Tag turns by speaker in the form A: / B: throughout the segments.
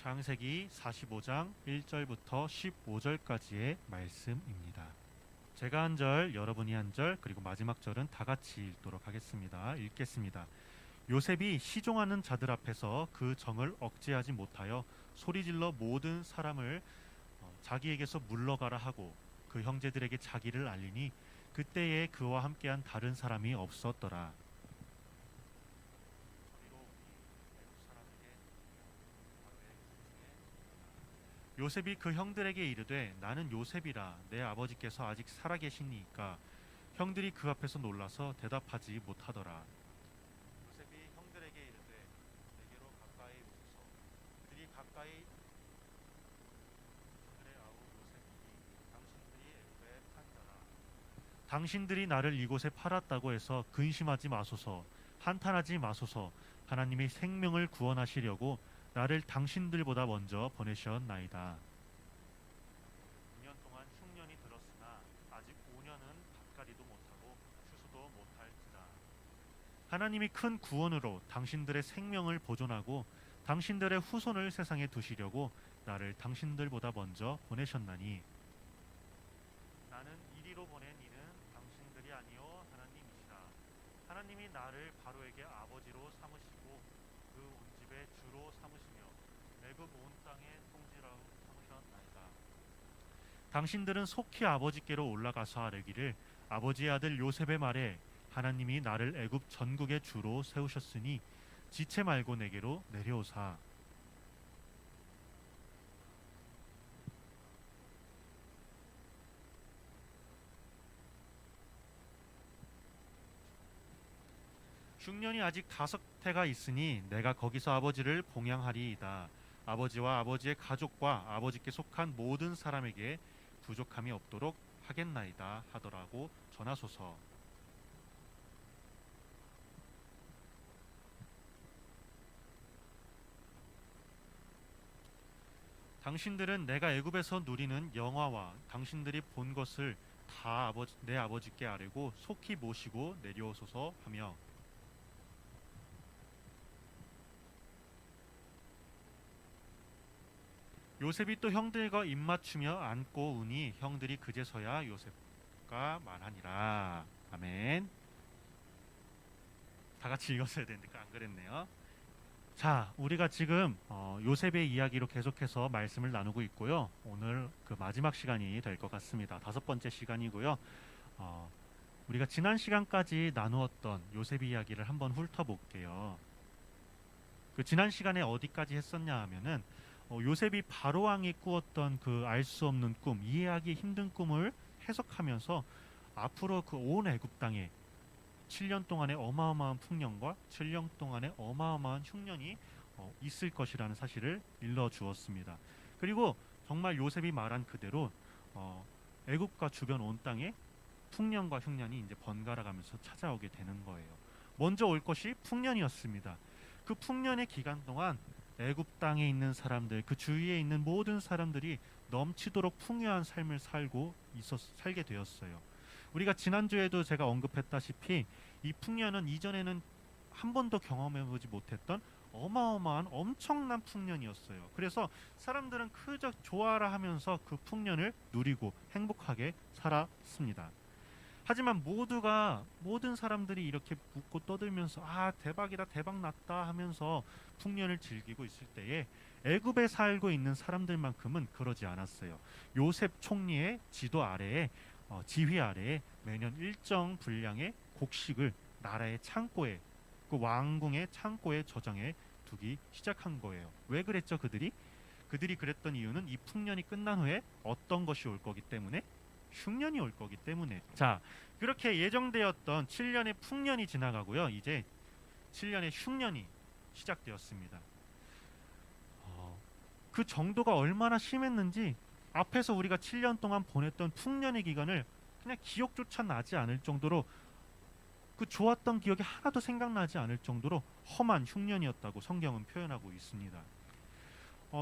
A: 창세기 45장 1절부터 15절까지의 말씀입니다. 제가 한 절, 여러분이 한 절, 그리고 마지막 절은 다 같이 읽도록 하겠습니다. 읽겠습니다. 요셉이 시종하는 자들 앞에서 그 정을 억제하지 못하여 소리질러 모든 사람을 자기에게서 물러가라 하고 그 형제들에게 자기를 알리니 그때에 그와 함께한 다른 사람이 없었더라. 요셉이 그 형들에게 이르되 나는 요셉이라 내 아버지께서 아직 살아계시니까 형들이 그 앞에서 놀라서 대답하지 못하더라. 요셉이 형들에게 이르되 내게로 가까이 오소서. 그들이 가까이 그들의 아우 요셉이 당신들이 애굽에 판자라. 당신들이 나를 이곳에 팔았다고 해서 근심하지 마소서. 한탄하지 마소서. 하나님이 생명을 구원하시려고 나를 당신들보다 먼저 보내셨나이다. 9년 동안 흉년이 들었으나 아직 5년은 밭가리도 못하고 추수도 못할지라. 하나님이 큰 구원으로 당신들의 생명을 보존하고 당신들의 후손을 세상에 두시려고 나를 당신들보다 먼저 보내셨나니 나는 이리로 보낸 이는 당신들이 아니요 하나님이시라. 하나님이 나를 바로에게 아버지로 삼으시고 그 온 집의 주로 삼으시며 애굽 온 땅의 통치라고 삼으셨나이다. 당신들은 속히 아버지께로 올라가서 아뢰기를 아버지의 아들 요셉의 말에 하나님이 나를 애굽 전국의 주로 세우셨으니 지체 말고 내게로 내려오사. 흉년이 아직 5해가 있으니 내가 거기서 아버지를 봉양하리이다. 아버지와 아버지의 가족과 아버지께 속한 모든 사람에게 부족함이 없도록 하겠나이다 하더라고 전하소서. 당신들은 내가 애굽에서 누리는 영화와 당신들이 본 것을 다 내 아버지께 아뢰고 속히 모시고 내려오소서 하며 요셉이 또 형들과 입맞추며 안고 우니 형들이 그제서야 요셉과 말하니라. 아멘. 다 같이 읽었어야 되는데 안 그랬네요. 자, 우리가 지금 요셉의 이야기로 계속해서 말씀을 나누고 있고요. 오늘 그 마지막 시간이 될 것 같습니다. 5번째 시간이고요. 우리가 지난 시간까지 나누었던 요셉 이야기를 한번 훑어볼게요. 그 지난 시간에 어디까지 했었냐 하면은 요셉이 바로 왕이 꾸었던 그 알 수 없는 꿈, 이해하기 힘든 꿈을 해석하면서 앞으로 그 온 애굽 땅에 7년 동안의 어마어마한 풍년과 7년 동안의 어마어마한 흉년이 있을 것이라는 사실을 일러 주었습니다. 그리고 정말 요셉이 말한 그대로 애굽과 주변 온 땅에 풍년과 흉년이 이제 번갈아 가면서 찾아오게 되는 거예요. 먼저 올 것이 풍년이었습니다. 그 풍년의 기간 동안 애굽 땅에 있는 사람들, 그 주위에 있는 모든 사람들이 넘치도록 풍요한 삶을 살게 되었어요. 우리가 지난주에도 제가 언급했다시피 이 풍년은 이전에는 한 번도 경험해보지 못했던 어마어마한 엄청난 풍년이었어요. 그래서 사람들은 그저 좋아라 하면서 그 풍년을 누리고 행복하게 살았습니다. 하지만 모든 사람들이 이렇게 웃고 떠들면서 대박이다 대박 났다 하면서 풍년을 즐기고 있을 때에 애굽에 살고 있는 사람들만큼은 그러지 않았어요. 요셉 총리의 지휘 아래에 매년 일정 분량의 곡식을 나라의 창고에 그 왕궁의 창고에 저장해 두기 시작한 거예요. 왜 그랬죠 그들이 그랬던 이유는 이 풍년이 끝난 후에 어떤 것이 올 거기 때문에 흉년이 올 거기 때문에. 자, 그렇게 예정되었던 7년의 풍년이 지나가고요. 이제 7년의 흉년이 시작되었습니다. 그 정도가 얼마나 심했는지 앞에서 우리가 7년 동안 보냈던 풍년의 기간을 그냥 기억조차 나지 않을 정도로 그 좋았던 기억이 하나도 생각나지 않을 정도로 험한 흉년이었다고 성경은 표현하고 있습니다.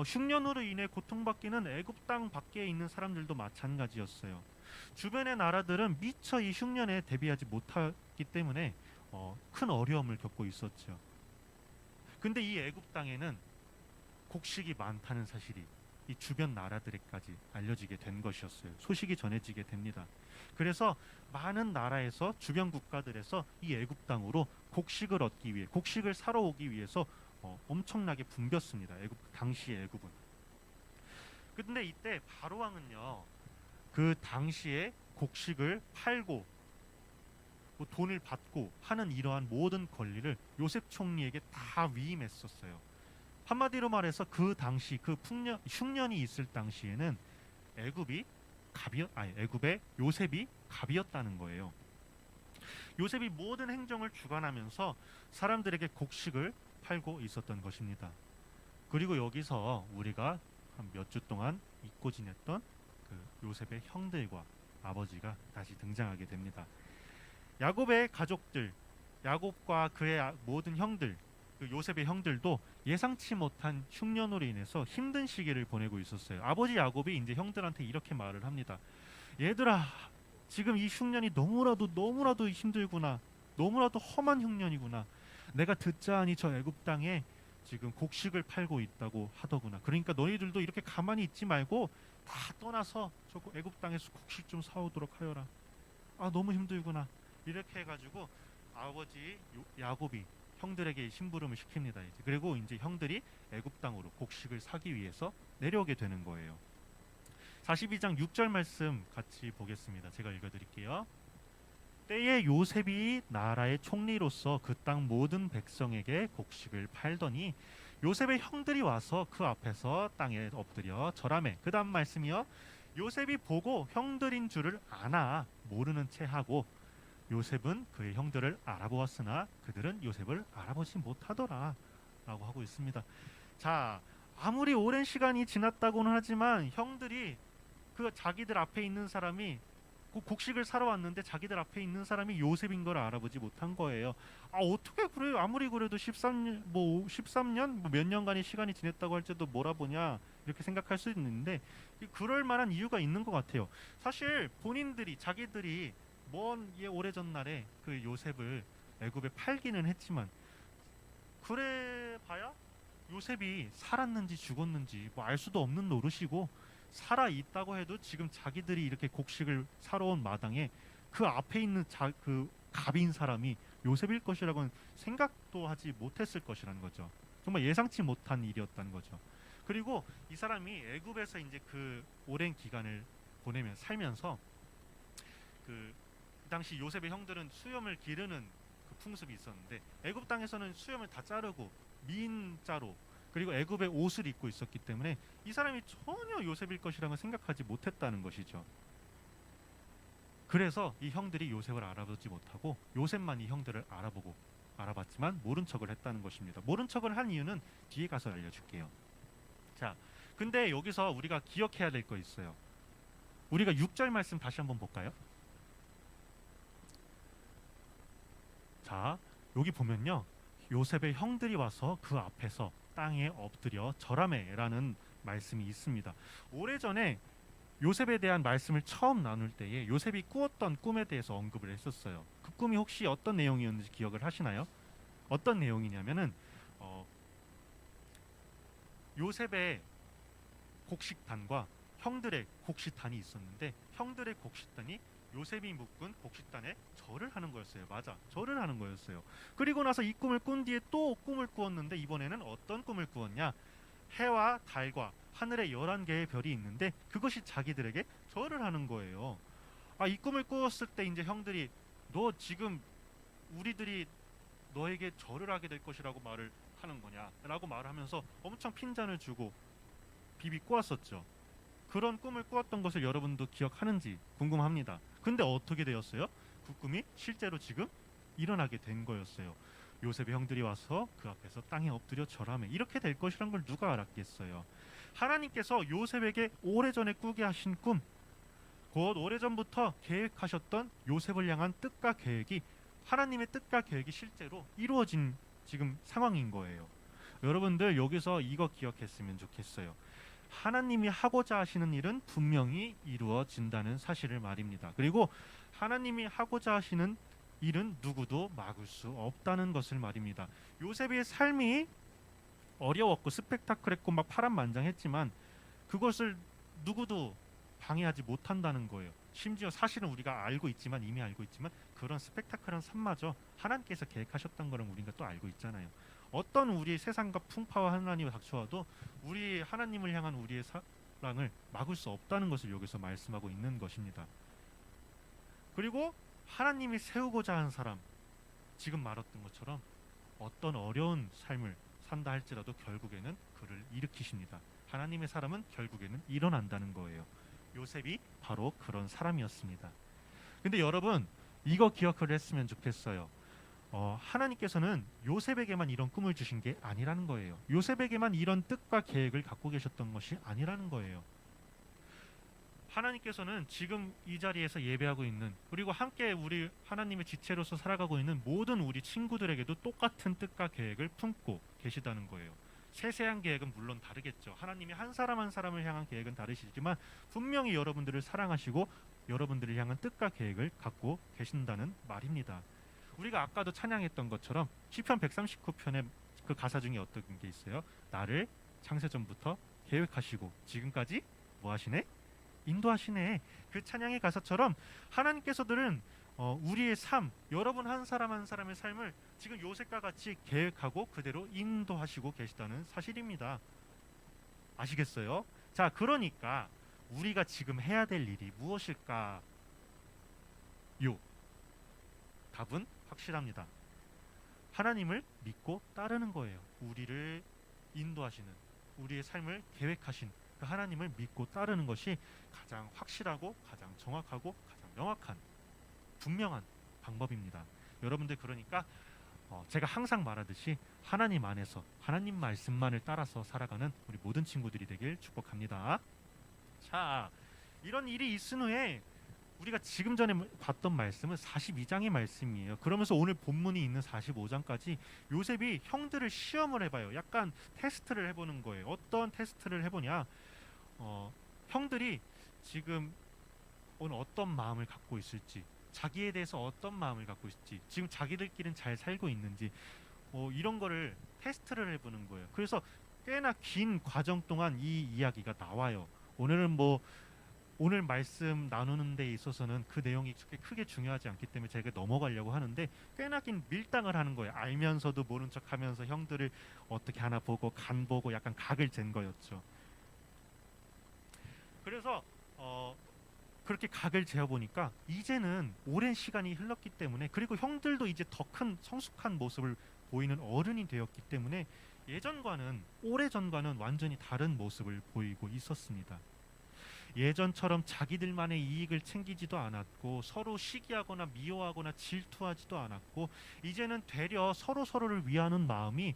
A: 흉년으로 인해 고통받기는 애굽 땅 밖에 있는 사람들도 마찬가지였어요. 주변의 나라들은 미처 이 흉년에 대비하지 못하기 때문에 큰 어려움을 겪고 있었죠. 근데 이 애굽 땅에는 곡식이 많다는 사실이 이 주변 나라들에까지 알려지게 된 것이었어요. 소식이 전해지게 됩니다. 그래서 많은 나라에서 주변 국가들에서 이 애굽 땅으로 곡식을 얻기 위해 곡식을 사러 오기 위해서 엄청나게 붐볐습니다. 애굽 당시의 애굽은. 근데 이때 바로 왕은요. 그 당시에 곡식을 팔고 뭐 돈을 받고 하는 이러한 모든 권리를 요셉 총리에게 다 위임했었어요. 한마디로 말해서 그 당시 그 흉년이 있을 당시에는 애굽이 애굽의 요셉이 갑이었다는 거예요. 요셉이 모든 행정을 주관하면서 사람들에게 곡식을 팔고 있었던 것입니다. 그리고 여기서 우리가 한 몇 주 동안 잊고 지냈던 그 요셉의 형들과 아버지가 다시 등장하게 됩니다. 야곱의 가족들, 야곱과 그의 모든 형들, 그 요셉의 형들도 예상치 못한 흉년으로 인해서 힘든 시기를 보내고 있었어요. 아버지 야곱이 이제 형들한테 이렇게 말을 합니다. 얘들아, 지금 이 흉년이 너무나도 힘들구나. 너무나도 험한 흉년이구나. 내가 듣자하니 저 애굽 땅에 지금 곡식을 팔고 있다고 하더구나. 그러니까 너희들도 이렇게 가만히 있지 말고 다 떠나서 저 애굽 땅에서 곡식 좀 사오도록 하여라. 아, 너무 힘들구나. 이렇게 해가지고 아버지 야곱이 형들에게 심부름을 시킵니다. 이제. 그리고 이제 형들이 애굽 땅으로 곡식을 사기 위해서 내려오게 되는 거예요. 42장 6절 말씀 같이 보겠습니다. 제가 읽어드릴게요. 때에 요셉이 나라의 총리로서 그 땅 모든 백성에게 곡식을 팔더니 요셉의 형들이 와서 그 앞에서 땅에 엎드려 절하매. 그 다음 말씀이요. 요셉이 보고 형들인 줄을 아나 모르는 채 하고 요셉은 그의 형들을 알아보았으나 그들은 요셉을 알아보지 못하더라 라고 하고 있습니다. 자, 아무리 오랜 시간이 지났다고는 하지만 형들이 그 자기들 앞에 있는 사람이 곡식을 사러 왔는데 자기들 앞에 있는 사람이 요셉인 걸 알아보지 못한 거예요. 아, 어떻게 그래요? 아무리 그래도 13년 몇 년간의 시간이 지냈다고 할지도 몰아보냐 이렇게 생각할 수 있는데 그럴 만한 이유가 있는 것 같아요. 사실 본인들이 자기들이 먼 오래전 날에 그 요셉을 애굽에 팔기는 했지만 그래 봐야 요셉이 살았는지 죽었는지 뭐 알 수도 없는 노릇이고 살아 있다고 해도 지금 자기들이 이렇게 곡식을 사러 온 마당에 그 앞에 있는 그 갑인 사람이 요셉일 것이라고는 생각도 하지 못했을 것이라는 거죠. 정말 예상치 못한 일이었다는 거죠. 그리고 이 사람이 애굽에서 이제 그 오랜 기간을 살면서 그 당시 요셉의 형들은 수염을 기르는 그 풍습이 있었는데 애굽 땅에서는 수염을 다 자르고 민자로 그리고 애굽의 옷을 입고 있었기 때문에 이 사람이 전혀 요셉일 것이라고 생각하지 못했다는 것이죠. 그래서 이 형들이 요셉을 알아보지 못하고 요셉만 이 형들을 알아봤지만 모른 척을 했다는 것입니다. 모른 척을 한 이유는 뒤에 가서 알려줄게요. 자, 근데 여기서 우리가 기억해야 될 거 있어요. 우리가 6절 말씀 다시 한번 볼까요? 자, 여기 보면요. 요셉의 형들이 와서 그 앞에서 땅에 엎드려 절하매라는 말씀이 있습니다. 오래전에 요셉에 대한 말씀을 처음 나눌 때에 요셉이 꾸었던 꿈에 대해서 언급을 했었어요. 그 꿈이 혹시 어떤 내용이었는지 기억을 하시나요? 어떤 내용이냐면은 요셉의 곡식단과 형들의 곡식단이 있었는데 형들의 곡식단이 요셉이 묶은 곡식단에 절을 하는 거였어요. 맞아, 절을 하는 거였어요. 그리고 나서 이 꿈을 꾼 뒤에 또 꿈을 꾸었는데 이번에는 어떤 꿈을 꾸었냐? 해와 달과 하늘에 11개의 별이 있는데 그것이 자기들에게 절을 하는 거예요. 아, 이 꿈을 꾸었을 때 이제 형들이 너 지금 우리들이 너에게 절을 하게 될 것이라고 말을 하는 거냐? 라고 말을 하면서 엄청 핀잔을 주고 비비 꼬았었죠. 그런 꿈을 꾸었던 것을 여러분도 기억하는지 궁금합니다. 근데 어떻게 되었어요? 그 꿈이 실제로 지금 일어나게 된 거였어요. 요셉의 형들이 와서 그 앞에서 땅에 엎드려 절하매. 이렇게 될 것이란 걸 누가 알았겠어요? 하나님께서 요셉에게 오래전에 꾸게 하신 꿈, 곧 오래전부터 계획하셨던 요셉을 향한 뜻과 계획이 하나님의 뜻과 계획이 실제로 이루어진 지금 상황인 거예요. 여러분들 여기서 이거 기억했으면 좋겠어요. 하나님이 하고자 하시는 일은 분명히 이루어진다는 사실을 말입니다. 그리고 하나님이 하고자 하시는 일은 누구도 막을 수 없다는 것을 말입니다. 요셉의 삶이 어려웠고 스펙타클했고 막 파란만장했지만 그것을 누구도 방해하지 못한다는 거예요. 심지어 사실은 우리가 이미 알고 있지만 그런 스펙타클한 삶마저 하나님께서 계획하셨던 거는 우리가 또 알고 있잖아요. 어떤 우리 세상과 풍파와 하나님이 닥쳐와도 우리 하나님을 향한 우리의 사랑을 막을 수 없다는 것을 여기서 말씀하고 있는 것입니다. 그리고 하나님이 세우고자 한 사람, 지금 말했던 것처럼 어떤 어려운 삶을 산다 할지라도 결국에는 그를 일으키십니다. 하나님의 사람은 결국에는 일어난다는 거예요. 요셉이 바로 그런 사람이었습니다. 근데 여러분 이거 기억을 했으면 좋겠어요. 하나님께서는 요셉에게만 이런 꿈을 주신 게 아니라는 거예요. 요셉에게만 이런 뜻과 계획을 갖고 계셨던 것이 아니라는 거예요. 하나님께서는 지금 이 자리에서 예배하고 있는, 그리고 함께 우리 하나님의 지체로서 살아가고 있는 모든 우리 친구들에게도 똑같은 뜻과 계획을 품고 계시다는 거예요. 세세한 계획은 물론 다르겠죠. 하나님이 한 사람 한 사람을 향한 계획은 다르시지만 분명히 여러분들을 사랑하시고 여러분들을 향한 뜻과 계획을 갖고 계신다는 말입니다. 우리가 아까도 찬양했던 것처럼 시편 139편의 그 가사 중에 어떤 게 있어요? 나를 창세전부터 계획하시고 지금까지 뭐 하시네? 인도하시네. 그 찬양의 가사처럼 하나님께서들은 우리의 삶, 여러분 한 사람 한 사람의 삶을 지금 요셉과 같이 계획하고 그대로 인도하시고 계시다는 사실입니다. 아시겠어요? 자, 그러니까 우리가 지금 해야 될 일이 무엇일까요? 답은 확실합니다. 하나님을 믿고 따르는 거예요. 우리를 인도하시는, 우리의 삶을 계획하신 그 하나님을 믿고 따르는 것이 가장 확실하고 가장 정확하고 가장 명확한 분명한 방법입니다. 여러분들 그러니까 제가 항상 말하듯이 하나님 안에서 하나님 말씀만을 따라서 살아가는 우리 모든 친구들이 되길 축복합니다. 자, 이런 일이 있은 후에 우리가 지금 전에 봤던 말씀은 42장의 말씀이에요. 그러면서 오늘 본문이 있는 45장까지 요셉이 형들을 시험을 해봐요. 약간 테스트를 해보는 거예요. 어떤 테스트를 해보냐? 형들이 지금 오늘 어떤 마음을 갖고 있을지, 자기에 대해서 어떤 마음을 갖고 있을지, 지금 자기들끼리는 잘 살고 있는지 이런 거를 테스트를 해보는 거예요. 그래서 꽤나 긴 과정 동안 이 이야기가 나와요. 오늘은 오늘 말씀 나누는 데 있어서는 그 내용이 크게 중요하지 않기 때문에 제가 넘어가려고 하는데 꽤나 긴 밀당을 하는 거예요. 알면서도 모른 척하면서 형들을 어떻게 하나 보고 간 보고 약간 각을 잰 거였죠. 그래서 그렇게 각을 재어보니까 이제는 오랜 시간이 흘렀기 때문에, 그리고 형들도 이제 더 큰 성숙한 모습을 보이는 어른이 되었기 때문에 예전과는, 오래전과는 완전히 다른 모습을 보이고 있었습니다. 예전처럼 자기들만의 이익을 챙기지도 않았고 서로 시기하거나 미워하거나 질투하지도 않았고 이제는 되려 서로를 위하는 마음이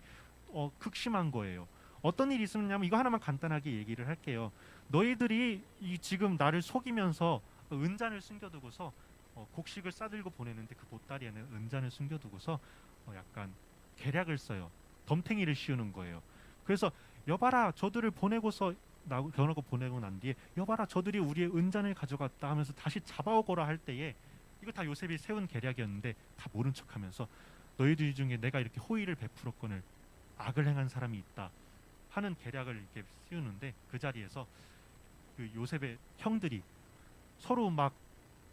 A: 극심한 거예요. 어떤 일이 있었냐면 이거 하나만 간단하게 얘기를 할게요. 너희들이 지금 나를 속이면서 은잔을 숨겨두고서 곡식을 싸들고 보내는데 그 보따리에는 은잔을 숨겨두고서 약간 계략을 써요. 덤탱이를 씌우는 거예요. 그래서 여봐라, 저들을 보내고서 변하고 보내고 난 뒤에 여봐라, 저들이 우리의 은잔을 가져갔다 하면서 다시 잡아오거라 할 때에, 이거 다 요셉이 세운 계략이었는데 다 모른 척하면서 너희들 중에 내가 이렇게 호의를 베풀었거늘 악을 행한 사람이 있다 하는 계략을 이렇게 씌우는데, 그 자리에서 그 요셉의 형들이 서로 막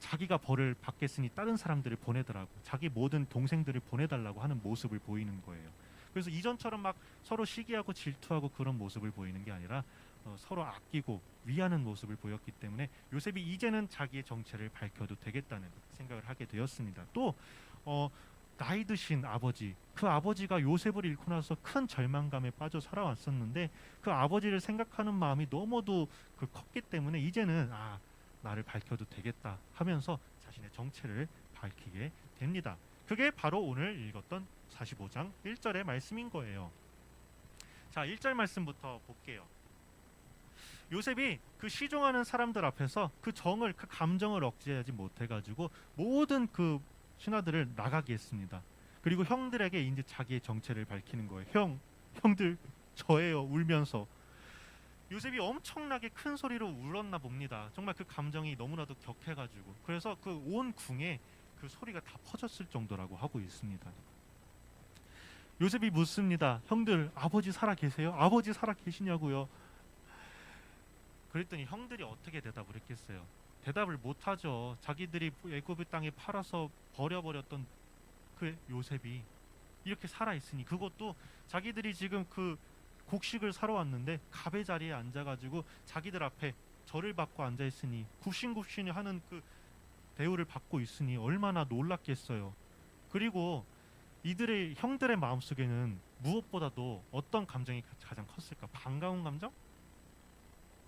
A: 자기가 벌을 받겠으니 다른 사람들을 보내더라고, 자기 모든 동생들을 보내달라고 하는 모습을 보이는 거예요. 그래서 이전처럼 막 서로 시기하고 질투하고 그런 모습을 보이는 게 아니라 서로 아끼고 위하는 모습을 보였기 때문에 요셉이 이제는 자기의 정체를 밝혀도 되겠다는 생각을 하게 되었습니다. 또 나이 드신 아버지, 그 아버지가 요셉을 잃고 나서 큰 절망감에 빠져 살아왔었는데 그 아버지를 생각하는 마음이 너무도 컸기 때문에 이제는 나를 밝혀도 되겠다 하면서 자신의 정체를 밝히게 됩니다. 그게 바로 오늘 읽었던 45장 1절의 말씀인 거예요. 자, 1절 말씀부터 볼게요. 요셉이 그 시종하는 사람들 앞에서 그 감정을 억제하지 못해가지고 모든 그 신하들을 나가게 했습니다. 그리고 형들에게 이제 자기의 정체를 밝히는 거예요. 형들 저예요. 울면서 요셉이 엄청나게 큰 소리로 울었나 봅니다. 정말 그 감정이 너무나도 격해가지고, 그래서 그 온 궁에 그 소리가 다 퍼졌을 정도라고 하고 있습니다. 요셉이 묻습니다. 형들, 아버지 살아 계세요? 아버지 살아 계시냐고요? 그랬더니 형들이 어떻게 대답을 했겠어요? 대답을 못하죠. 자기들이 애굽의 땅에 팔아서 버려버렸던 그 요셉이 이렇게 살아있으니, 그것도 자기들이 지금 그 곡식을 사러 왔는데 갑의 자리에 앉아가지고 자기들 앞에 절을 받고 앉아있으니, 굽신굽신 하는 그 대우를 받고 있으니 얼마나 놀랐겠어요. 그리고 이들의 형들의 마음속에는 무엇보다도 어떤 감정이 가장 컸을까? 반가운 감정?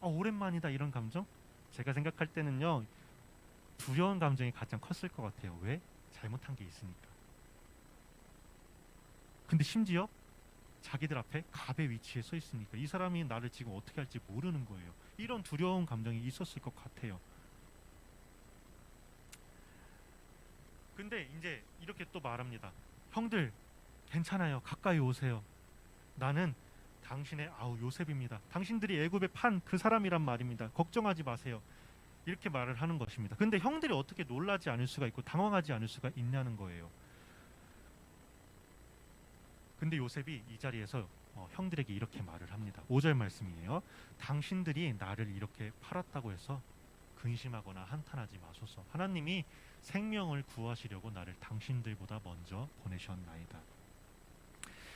A: 오랜만이다, 이런 감정? 제가 생각할 때는요, 두려운 감정이 가장 컸을 것 같아요. 왜? 잘못한 게 있으니까. 근데 심지어 자기들 앞에 갑의 위치에 서 있으니까 이 사람이 나를 지금 어떻게 할지 모르는 거예요. 이런 두려운 감정이 있었을 것 같아요. 근데 이제 이렇게 또 말합니다. 형들, 괜찮아요. 가까이 오세요. 나는 당신의 요셉입니다. 당신들이 애굽에 판 그 사람이란 말입니다. 걱정하지 마세요. 이렇게 말을 하는 것입니다. 근데 형들이 어떻게 놀라지 않을 수가 있고 당황하지 않을 수가 있냐는 거예요. 근데 요셉이 이 자리에서 형들에게 이렇게 말을 합니다. 5절 말씀이에요. 당신들이 나를 이렇게 팔았다고 해서 근심하거나 한탄하지 마소서. 하나님이 생명을 구하시려고 나를 당신들보다 먼저 보내셨나이다.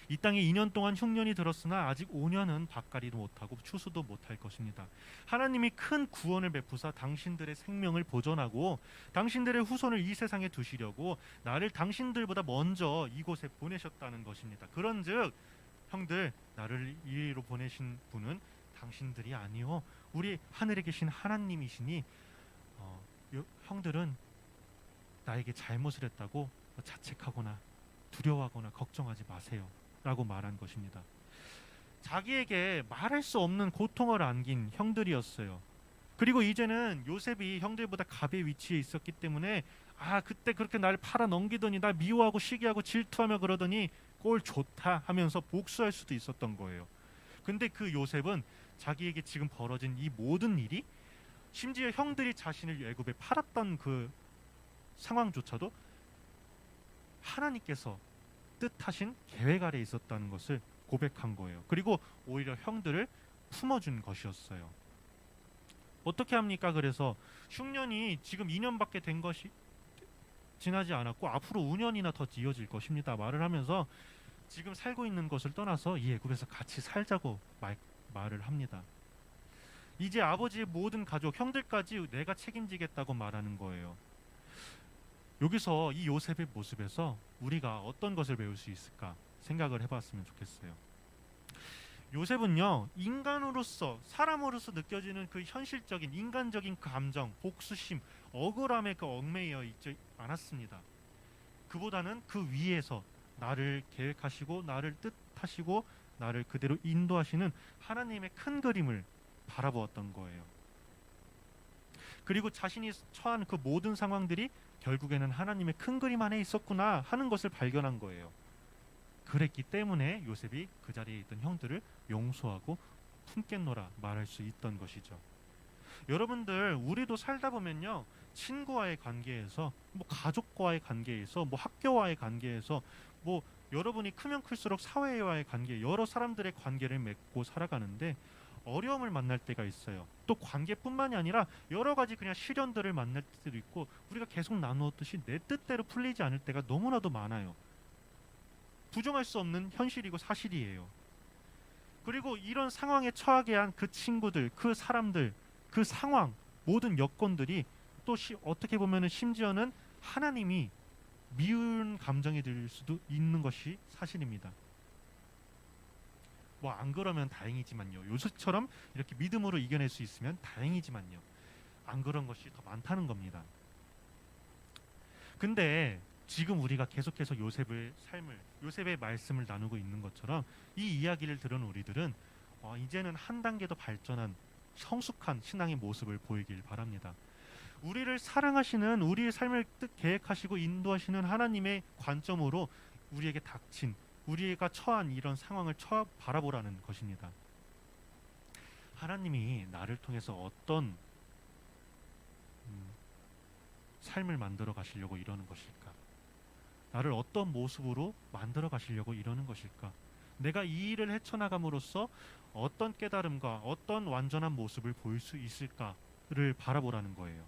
A: 이 땅에 2년 동안 흉년이 들었으나 아직 5년은 밭갈이도 못하고 추수도 못할 것입니다. 하나님이 큰 구원을 베푸사 당신들의 생명을 보존하고 당신들의 후손을 이 세상에 두시려고 나를 당신들보다 먼저 이곳에 보내셨다는 것입니다. 그런즉 형들, 나를 이리로 보내신 분은 당신들이 아니요 우리 하늘에 계신 하나님이시니 형들은 나에게 잘못을 했다고 자책하거나 두려워하거나 걱정하지 마세요 라고 말한 것입니다. 자기에게 말할 수 없는 고통을 안긴 형들이었어요. 그리고 이제는 요셉이 형들보다 갑의 위치에 있었기 때문에 그때 그렇게 날 팔아 넘기더니 날 미워하고 시기하고 질투하며 그러더니 꼴 좋다 하면서 복수할 수도 있었던 거예요. 근데 그 요셉은 자기에게 지금 벌어진 이 모든 일이, 심지어 형들이 자신을 애굽에 팔았던 그 상황조차도 하나님께서 뜻하신 계획 아래 있었다는 것을 고백한 거예요. 그리고 오히려 형들을 품어준 것이었어요. 어떻게 합니까? 그래서 흉년이 지금 2년밖에 된 것이 지나지 않았고 앞으로 5년이나 더 이어질 것입니다. 말을 하면서 지금 살고 있는 것을 떠나서 이 애굽에서 같이 살자고 말을 합니다. 이제 아버지의 모든 가족, 형들까지 내가 책임지겠다고 말하는 거예요. 여기서 이 요셉의 모습에서 우리가 어떤 것을 배울 수 있을까 생각을 해봤으면 좋겠어요. 요셉은요, 인간으로서, 사람으로서 느껴지는 그 현실적인 인간적인 감정, 복수심, 억울함에 얽매여 있지 않았습니다. 그보다는 그 위에서 나를 계획하시고 나를 뜻하시고 나를 그대로 인도하시는 하나님의 큰 그림을 바라보았던 거예요. 그리고 자신이 처한 그 모든 상황들이 결국에는 하나님의 큰 그림 안에 있었구나 하는 것을 발견한 거예요. 그랬기 때문에 요셉이 그 자리에 있던 형들을 용서하고 품겠노라 말할 수 있던 것이죠. 여러분들, 우리도 살다 보면요, 친구와의 관계에서, 가족과의 관계에서, 학교와의 관계에서, 여러분이 크면 클수록 사회와의 관계, 여러 사람들의 관계를 맺고 살아가는데 어려움을 만날 때가 있어요. 또 관계뿐만이 아니라 여러 가지 그냥 시련들을 만날 때도 있고, 우리가 계속 나누었듯이 내 뜻대로 풀리지 않을 때가 너무나도 많아요. 부정할 수 없는 현실이고 사실이에요. 그리고 이런 상황에 처하게 한 그 친구들, 그 사람들, 그 상황, 모든 여건들이 또 어떻게 보면은 심지어는 하나님이 미운 감정이 들 수도 있는 것이 사실입니다. 안 그러면 다행이지만요. 요셉처럼 이렇게 믿음으로 이겨낼 수 있으면 다행이지만요. 안 그런 것이 더 많다는 겁니다. 근데 지금 우리가 계속해서 요셉의 말씀을 나누고 있는 것처럼 이 이야기를 들은 우리들은 이제는 한 단계 더 발전한 성숙한 신앙의 모습을 보이길 바랍니다. 우리를 사랑하시는, 우리의 삶을 계획하시고 인도하시는 하나님의 관점으로 우리에게 닥친, 우리가 처한 이런 상황을 바라보라는 것입니다. 하나님이 나를 통해서 어떤 삶을 만들어 가시려고 이러는 것일까? 나를 어떤 모습으로 만들어 가시려고 이러는 것일까? 내가 이 일을 헤쳐나감으로써 어떤 깨달음과 어떤 완전한 모습을 보일 수 있을까를 바라보라는 거예요.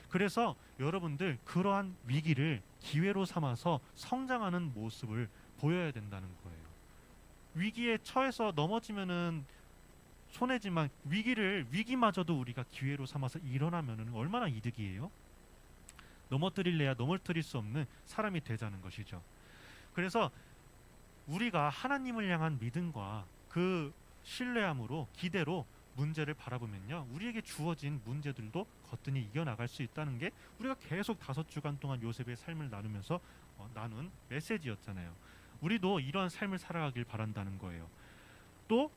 A: 그래서 여러분들 그러한 위기를 기회로 삼아서 성장하는 모습을 보여야 된다는 거예요. 위기에 처해서 넘어지면은 손해지만 위기마저도 우리가 기회로 삼아서 일어나면은 얼마나 이득이에요? 넘어뜨릴래야 넘어뜨릴 수 없는 사람이 되자는 것이죠. 그래서 우리가 하나님을 향한 믿음과 그 신뢰함으로 기대로 문제를 바라보면요, 우리에게 주어진 문제들도 거뜬히 이겨나갈 수 있다는 게 우리가 계속 5주간 동안 요셉의 삶을 나누면서 나눈 메시지였잖아요. 우리도 이런 삶을 살아가길 바란다는 거예요. 또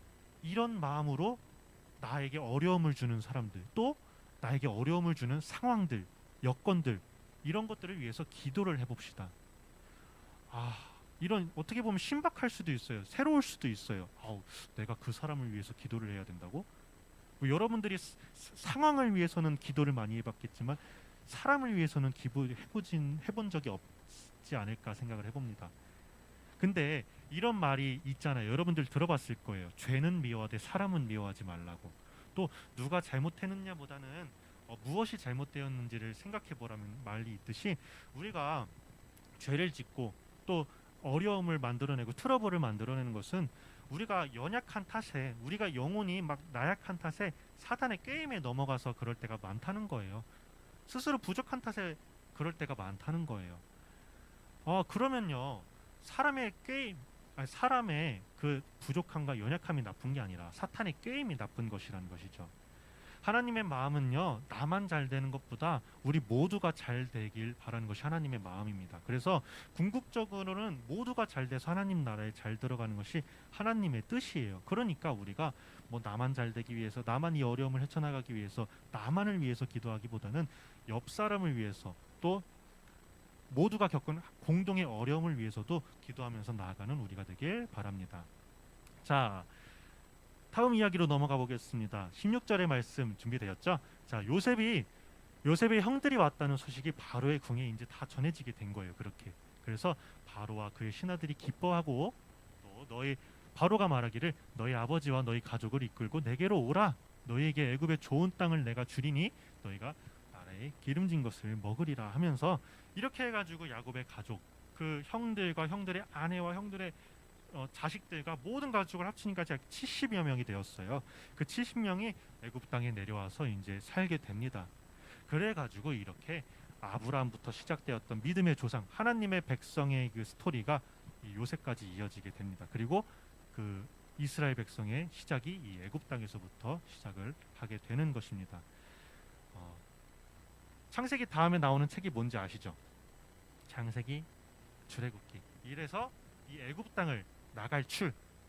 A: 이런 마음으로 나에게 어려움을 주는 사람들, 또 나에게 어려움을 주는 상황들, 여건들, 이런 것들을 위해서 기도를 해봅시다. 이런 어떻게 보면 신박할 수도 있어요. 새로울 수도 있어요. 내가 그 사람을 위해서 기도를 해야 된다고? 뭐 여러분들이 상황을 위해서는 기도를 많이 해봤겠지만 사람을 위해서는 해본 적이 없지 않을까 생각을 해봅니다. 근데 이런 말이 있잖아요. 여러분들 들어봤을 거예요. 죄는 미워하되 사람은 미워하지 말라고. 또 누가 잘못했느냐보다는 무엇이 잘못되었는지를 생각해보라는 말이 있듯이 우리가 죄를 짓고 또 어려움을 만들어내고 트러블을 만들어내는 것은 우리가 연약한 탓에, 우리가 영혼이 막 나약한 탓에 사단의 게임에 넘어가서 그럴 때가 많다는 거예요. 스스로 부족한 탓에 그럴 때가 많다는 거예요. 그러면요, 사람의 그 부족함과 연약함이 나쁜 게 아니라 사탄의 게임이 나쁜 것이라는 것이죠. 하나님의 마음은요, 나만 잘 되는 것보다 우리 모두가 잘 되길 바라는 것이 하나님의 마음입니다. 그래서 궁극적으로는 모두가 잘 돼서 하나님 나라에 잘 들어가는 것이 하나님의 뜻이에요. 그러니까 우리가 뭐 나만 잘 되기 위해서, 나만 이 어려움을 헤쳐나가기 위해서, 나만을 위해서 기도하기보다는 옆 사람을 위해서, 또 모두가 겪은 공동의 어려움을 위해서도 기도하면서 나아가는 우리가 되길 바랍니다. 자, 다음 이야기로 넘어가 보겠습니다. 16절의 말씀 준비되었죠? 자, 요셉의 형들이 왔다는 소식이 바로의 궁에 이제 다 전해지게 된 거예요. 그렇게. 그래서 바로와 그의 신하들이 기뻐하고, 또 바로가 말하기를 너희 아버지와 너희 가족을 이끌고 내게로 오라. 너희에게 애굽의 좋은 땅을 내가 주리니 너희가 나라의 기름진 것을 먹으리라 하면서, 이렇게 해가지고 야곱의 가족, 그 형들과 형들의 아내와 형들의 자식들과 모든 가족을 합치니까 약 70여 명이 되었어요. 그 70명이 애굽 땅에 내려와서 이제 살게 됩니다. 그래가지고 이렇게 아브라함부터 시작되었던 믿음의 조상, 하나님의 백성의 그 스토리가 이 요셉까지 이어지게 됩니다. 그리고 그 이스라엘 백성의 시작이 이 애굽 땅에서부터 시작을 하게 되는 것입니다. 창세기 다음에 나오는 책이 뭔지 아시죠? 창세기, 출애굽기. 이래서 이 애굽 땅을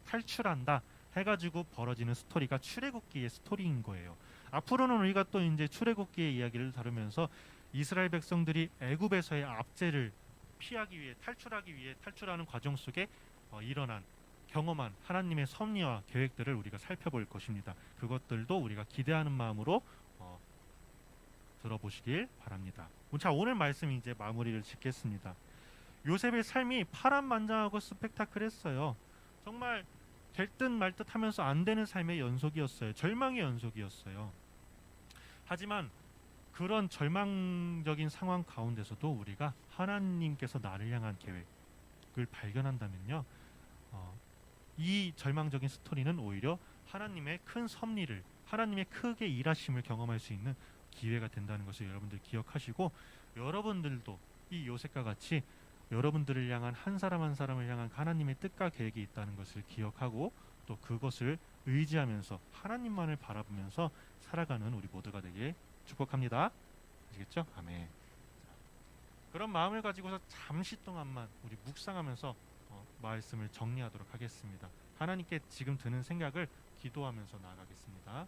A: 탈출한다 해가지고 벌어지는 스토리가 출애굽기의 스토리인 거예요. 앞으로는 우리가 또 이제 출애굽기의 이야기를 다루면서 이스라엘 백성들이 애굽에서의 압제를 피하기 위해 탈출하는 과정 속에 경험한 하나님의 섭리와 계획들을 우리가 살펴볼 것입니다. 그것들도 우리가 기대하는 마음으로 들어보시길 바랍니다. 자, 오늘 말씀 이제 마무리를 짓겠습니다. 요셉의 삶이 파란만장하고 스펙타클했어요. 정말 될 듯 말 듯 하면서 안 되는 삶의 연속이었어요. 절망의 연속이었어요. 하지만 그런 절망적인 상황 가운데서도 우리가 하나님께서 나를 향한 계획을 발견한다면요, 이 절망적인 스토리는 오히려 하나님의 큰 섭리를, 하나님의 크게 일하심을 경험할 수 있는 기회가 된다는 것을 여러분들 기억하시고, 여러분들도 이 요셉과 같이 여러분들을 향한 한 사람 한 사람을 향한 하나님의 뜻과 계획이 있다는 것을 기억하고, 또 그것을 의지하면서 하나님만을 바라보면서 살아가는 우리 모두가 되길 축복합니다. 아시겠죠? 아멘. 그런 마음을 가지고서 잠시 동안만 우리 묵상하면서 말씀을 정리하도록 하겠습니다. 하나님께 지금 드는 생각을 기도하면서 나아가겠습니다.